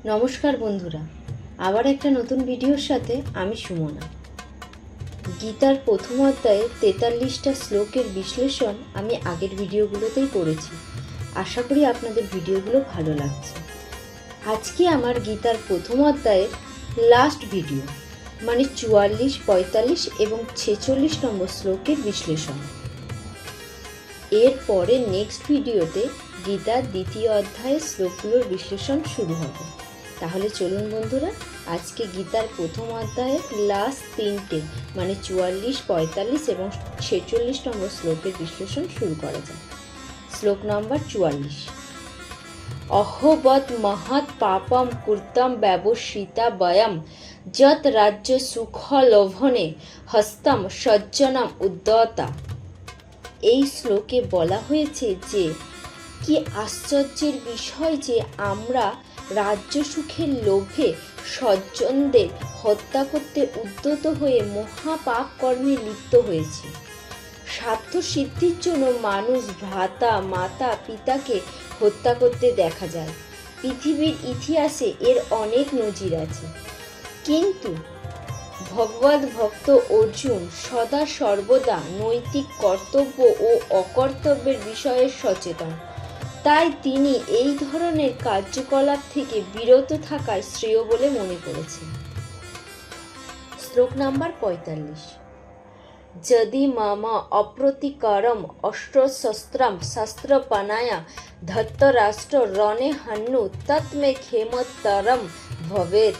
নমস্কার বন্ধুরা, আবার একটা নতুন ভিডিওর সাথে আমি সুমনা। গীতার প্রথম অধ্যায়ে 43টা শ্লোকের বিশ্লেষণ আমি আগের ভিডিওগুলোতেই করেছি। আশা করি আপনাদের ভিডিওগুলো ভালো লাগছে। আজকে আমার গীতার প্রথম অধ্যায়ের লাস্ট ভিডিও, মানে 44, 45 এবং 46 নম্বর শ্লোকের বিশ্লেষণ। এরপরে নেক্সট ভিডিওতে গীতার দ্বিতীয় অধ্যায়ের শ্লোকগুলোর বিশ্লেষণ শুরু হবে। তাহলে চলুন বন্ধুরা, আজকে গীতার প্রথম অধ্যায়ের লাস্ট তিনটে মানে 44, 45 এবং 46 নম্বর শ্লোকের বিশ্লেষণ শুরু করা যায়। শ্লোক নম্বর 44। অহোবৎ মহৎ পাপম কৃতম ব্যবসিতা বয়ম যত রাজ্য সুখ লোভনে হস্তম সজ্জনম উদ্যতা। এই শ্লোকে বলা হয়েছে যে কি আশ্চর্যের বিষয় যে আমরা রাজ্য সুখের লোভে সজ্জনদের হত্যা করতে উদ্যত হয়ে মহাপাপ কর্মে লিপ্ত হয়েছি। স্বার্থ সিদ্ধির জন্য মানুষ ভ্রাতা মাতা পিতাকে হত্যা করতে দেখা যায়। পৃথিবীর ইতিহাসে এর অনেক নজির আছে, কিন্তু ভগবত ভক্ত অর্জুন সদা সর্বদা নৈতিক কর্তব্য ও অকর্তব্যের বিষয়ে সচেতন। তাই তিনি এই ধরনের কার্যকলাপ থেকে বিরত থাকায় শ্রেয় বলে মনে করেছেন। শ্লোক নাম্বার 45। যদি মম অপ্রতিকরম অস্ত্রশস্ত্রম শস্ত্রপানায়া ধৃতরাষ্ট্র রণে হন্যু তৎমে ক্ষেমতরম ভবেৎ।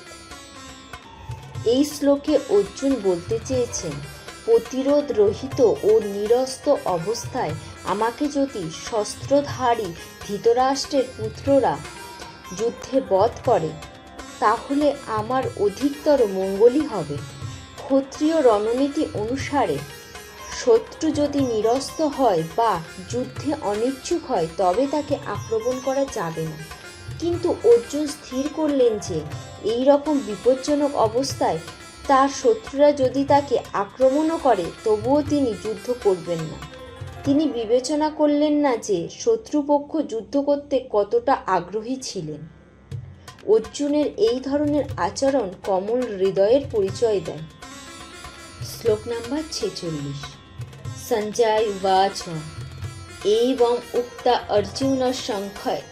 এই শ্লোকে অর্জুন বলতে চেয়েছেন, প্রতিরোধ রহিত ও নিরস্ত অবস্থায় আমাকে যদি শস্ত্রধারী ধৃতরাষ্ট্রের পুত্ররা যুদ্ধে বধ করে তাহলে আমার অধিকতর মঙ্গলই হবে। ক্ষত্রিয় রণনীতি অনুসারে শত্রু যদি নিরস্ত হয় বা যুদ্ধে অনিচ্ছুক হয় তবে তাকে আক্রমণ করা যাবে না। কিন্তু অর্জুন স্থির করলেন যে এই রকম বিপজ্জনক অবস্থায় তার শত্রুরা যদি তাকে আক্রমণও করে তবুও তিনি যুদ্ধ করবেন না। তিনি বিবেচনা করলেন না যে শত্রুপক্ষ যুদ্ধ করতে কতটা আগ্রহী ছিলেন। অর্জুনের এই ধরনের আচরণ কোমল হৃদয়ের পরিচয় দেয়। শ্লোক নাম্বার 46। সঞ্জয় উবাচ এবং উক্তা অর্জুন সংখ্যয়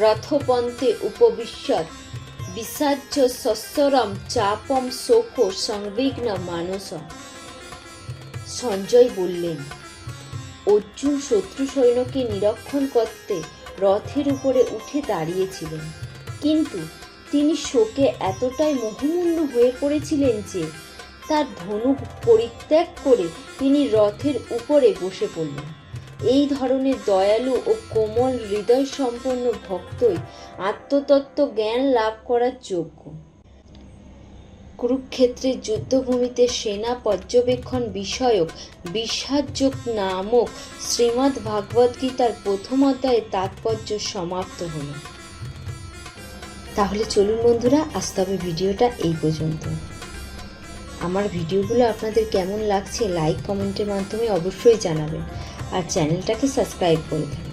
রথপন্থে উপবিশ্যৎ বিসাজ্য সস্বরম চাপম শোক সংবিঘ্ন মানস। সঞ্জয় বললেন, অর্জুন শত্রু সৈন্যকে নিরীক্ষণ করতে রথের উপরে উঠে দাঁড়িয়েছিলেন, কিন্তু তিনি শোকে এতটাই মোহমূর্ণ হয়ে পড়েছিলেন যে তার ধনুক পরিত্যাগ করে তিনি রথের উপরে বসে পড়লেন। এই ধরনের দয়ালু ও কোমল হৃদয় সম্পন্ন ভক্তই আত্মতত্ত্ব জ্ঞান লাভ করার যোগ্য। কুরুক্ষেত্রের যুদ্ধভূমিতে সেনা পর্যবেক্ষণ বিষয়ক বিশ্বাসযোগ নামক শ্রীমদ্ ভাগবত গীতার প্রথম অধ্যায়ের তাৎপর্য সমাপ্ত হল। তাহলে চলুন বন্ধুরা, আজ তবে ভিডিওটা এই পর্যন্ত। আমার ভিডিওগুলো আপনাদের কেমন লাগছে লাইক কমেন্টের মাধ্যমে অবশ্যই জানাবেন, আর চ্যানেলটাকে সাবস্ক্রাইব করে দেবেন।